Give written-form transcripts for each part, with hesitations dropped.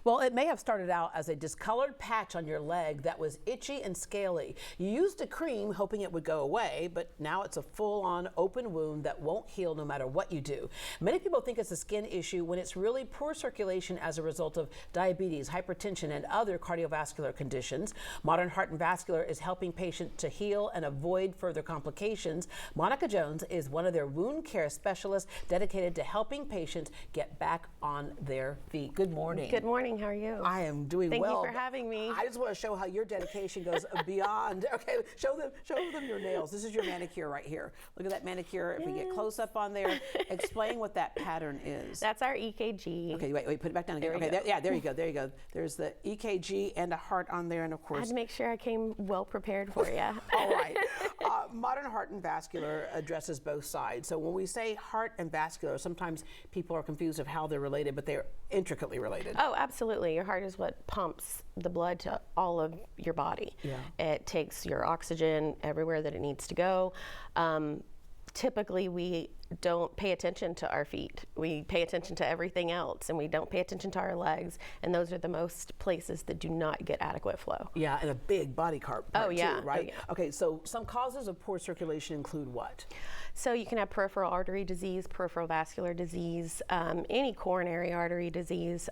Well, it may have started out as a discolored patch on your leg that was itchy and scaly. You used a cream hoping it would go away, but now it's a full-on open wound that won't heal no matter what you do. Many people think it's a skin issue when it's really poor circulation as a result of diabetes, hypertension, and other cardiovascular conditions. Modern Heart and Vascular is helping patients to heal and avoid further complications. Monica Jones is one of their wound care specialists dedicated to helping patients get back on their feet. Good morning. Good morning. How are you? I am doing well. Thank you for having me. I just want to show how your dedication goes beyond. Okay, show them your nails. This is your manicure right here. Look at that manicure. If we get close up on there, explain what that pattern is. That's our EKG. Okay, wait, put it back down again. Okay, there you go. There's the EKG and a heart on there, and of course. I had to make sure I came well prepared for you. All right. Modern Heart and Vascular addresses both sides. So when we say heart and vascular, sometimes people are confused of how they're related, but they're intricately related. Oh, absolutely. Your heart is what pumps the blood to all of your body. Yeah. It takes your oxygen everywhere that it needs to go. Typically, we don't pay attention to our feet. We pay attention to everything else, and we don't pay attention to our legs. And those are the most places that do not get adequate flow. Yeah, and a big body part oh, yeah. too, right? Oh, yeah. Okay, so some causes of poor circulation include what? So you can have peripheral artery disease, peripheral vascular disease, any coronary artery disease,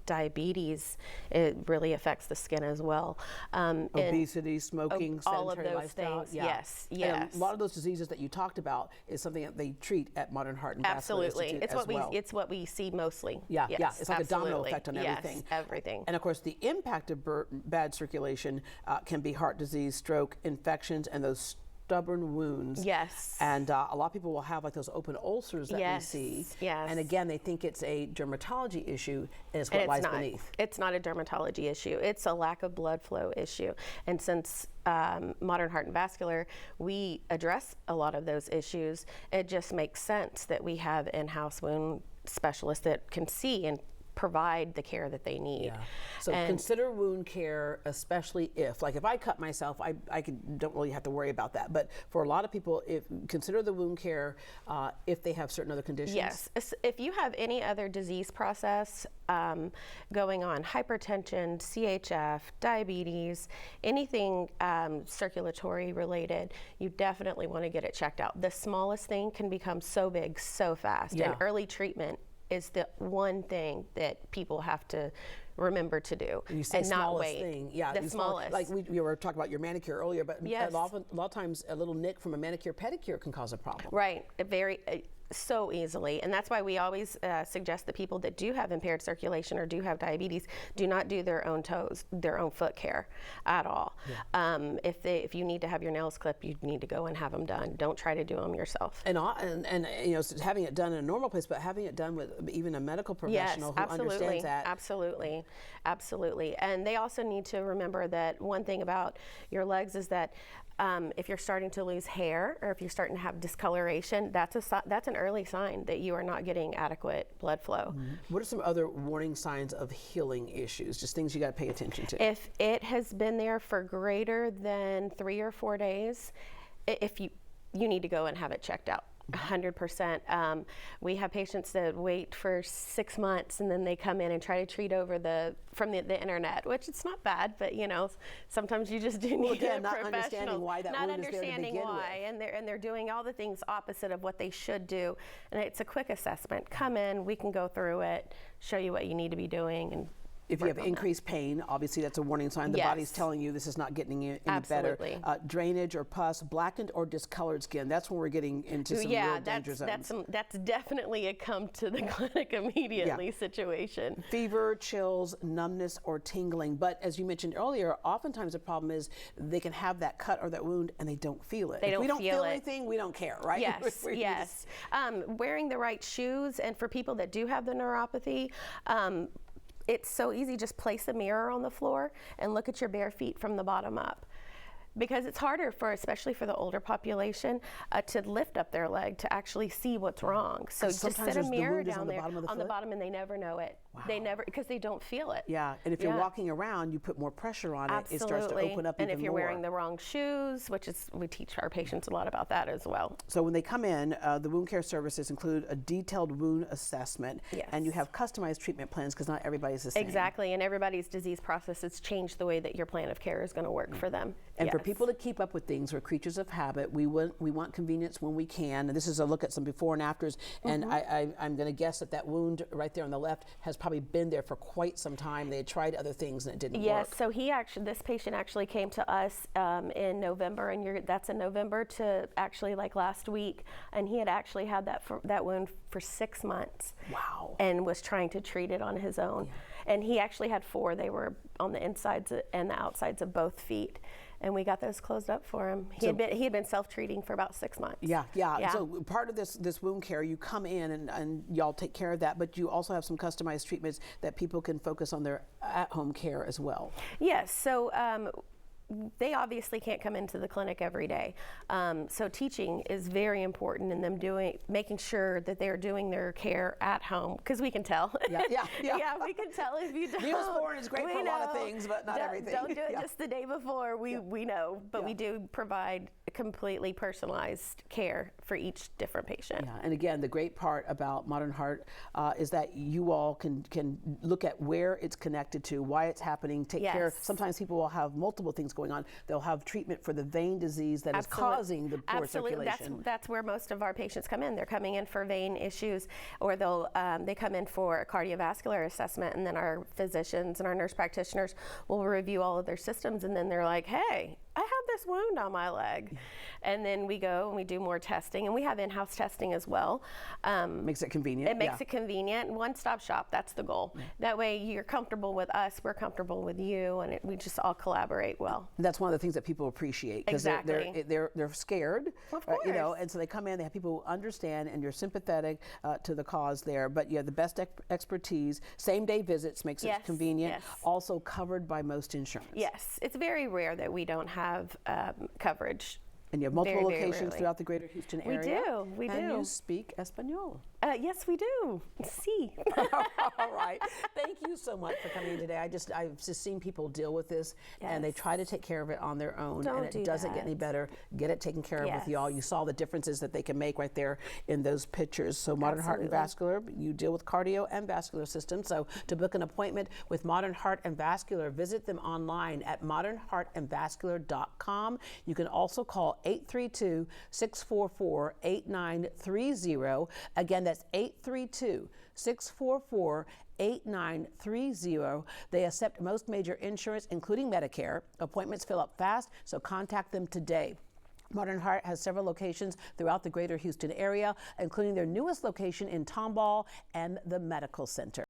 diabetes. It really affects the skin as well. Obesity, smoking, all of sedentary those lifestyle. things. Yeah. Yes, And yes. a lot of those diseases that you talked about is something that they treat at Modern Heart and Vascular Absolutely. Institute It's what we see mostly. Yeah, yes, yeah. It's like absolutely. a domino effect on everything. Yes, everything. And of course, the impact of bad circulation can be heart disease, stroke, infections, and those stubborn wounds. Yes. And a lot of people will have like those open ulcers that we see. Yes. And again, they think it's a dermatology issue, and it's what lies beneath. It's not a dermatology issue. It's a lack of blood flow issue. And since Modern Heart and Vascular, we address a lot of those issues. It just makes sense that we have in-house wound specialists that can see and provide the care that they need. Yeah. So consider wound care, especially if I cut myself, I don't really have to worry about that. But for a lot of people, consider the wound care if they have certain other conditions. Yes. If you have any other disease process going on, hypertension, CHF, diabetes, anything circulatory related, you definitely want to get it checked out. The smallest thing can become so big so fast. Yeah. And early treatment is the one thing that people have to remember to do, you say and not wait. Thing. Yeah, the smallest. Like we were talking about your manicure earlier, but yes. a lot of times a little nick from a manicure pedicure can cause a problem. Right, so easily, and that's why we always suggest that people that do have impaired circulation or do have diabetes do not do their own toes, their own foot care at all. Yeah. If you need to have your nails clipped, you need to go and have them done. Don't try to do them yourself. And you know, having it done in a normal place, but having it done with even a medical professional who understands that. Absolutely. And they also need to remember that one thing about your legs is that if you're starting to lose hair or if you're starting to have discoloration, that's an early sign that you are not getting adequate blood flow. Mm-hmm. What are some other warning signs of healing issues? Just things you got to pay attention to. If it has been there for greater than 3 or 4 days, if you need to go and have it checked out. 100%. We have patients that wait for 6 months and then they come in and try to treat over from the internet, which it's not bad, but you know, sometimes you just do need a not professional. Understanding why that not wound is there to understanding begin why, with. and they're doing all the things opposite of what they should do. And it's a quick assessment. Come in, we can go through it, show you what you need to be doing, and if you have increased pain, obviously that's a warning sign. The body's telling you this is not getting any better. Drainage or pus, blackened or discolored skin. That's when we're getting into some real danger zones. That's definitely a come to the clinic immediately situation. Fever, chills, numbness, or tingling. But as you mentioned earlier, oftentimes the problem is they can have that cut or that wound and they don't feel it. If we don't feel anything, we don't care, right? Yes, yes. Wearing the right shoes, and for people that do have the neuropathy, it's so easy. Just place a mirror on the floor and look at your bare feet from the bottom up. Because it's harder especially for the older population, to lift up their leg to actually see what's wrong. So just set a mirror down there on the bottom and they never know it. They never, because they don't feel it. Yeah, and if you're walking around, you put more pressure on it. It starts to open up even more. And if you're wearing the wrong shoes, which is, we teach our patients a lot about that as well. So when they come in, the wound care services include a detailed wound assessment, and you have customized treatment plans because not everybody's the same. Exactly, and everybody's disease process has changed the way that your plan of care is going to work for them. And for people to keep up with things, we're creatures of habit. We want convenience when we can. And this is a look at some before and afters. And I'm going to guess that wound right there on the left has probably been there for quite some time. They had tried other things and it didn't work. Yes, so this patient actually came to us in November, and that's in November to actually like last week, and he had actually had that wound for 6 months. Wow. And was trying to treat it on his own. And he actually had 4. They were on the insides and the outsides of both feet. And we got those closed up for him. He had been self-treating for about 6 months. Yeah. So part of this wound care, you come in and y'all take care of that, but you also have some customized treatments that people can focus on their at-home care as well. Yes. So they obviously can't come into the clinic every day. So teaching is very important in them making sure that they're doing their care at home, because we can tell. Yeah, we can tell if you don't. Neosporin is great for a lot of things, but not everything. Don't do it just the day before. We know, but we do provide completely personalized care for each different patient. Yeah, and again, the great part about Modern Heart is that you all can look at where it's connected to, why it's happening, take care. Sometimes people will have multiple things going on. They'll have treatment for the vein disease that is causing the poor circulation. That's where most of our patients come in. They're coming in for vein issues, or they come in for a cardiovascular assessment, and then our physicians and our nurse practitioners will review all of their systems, and then they're like, hey, I have this wound on my leg. And then we go and we do more testing, and we have in-house testing as well. Makes it convenient. It makes it convenient. One-stop shop, that's the goal. That way you're comfortable with us, we're comfortable with you, and we just all collaborate well. And that's one of the things that people appreciate, because they're scared, of course. And so they come in, they have people who understand, and you're sympathetic to the cause there, but you have the best expertise. Same-day visits makes it convenient. Also covered by most insurance. Yes, it's very rare that we don't have coverage. And you have multiple locations throughout the greter Houston area. We do. And you speak Espanol. Yes, we do. Sí. All right. Thank you so much for coming in today. I've just seen people deal with this, and they try to take care of it on their own, and it doesn't get any better. Get it taken care of with y'all. You saw the differences that they can make right there in those pictures. So Modern Heart and Vascular, you deal with cardio and vascular systems. So to book an appointment with Modern Heart and Vascular, visit them online at modernheartandvascular.com. You can also call 832-644-8930. Again, that's 832-644-8930. They accept most major insurance, including Medicare. Appointments fill up fast, so contact them today. Modern Heart has several locations throughout the greater Houston area, including their newest location in Tomball and the Medical Center.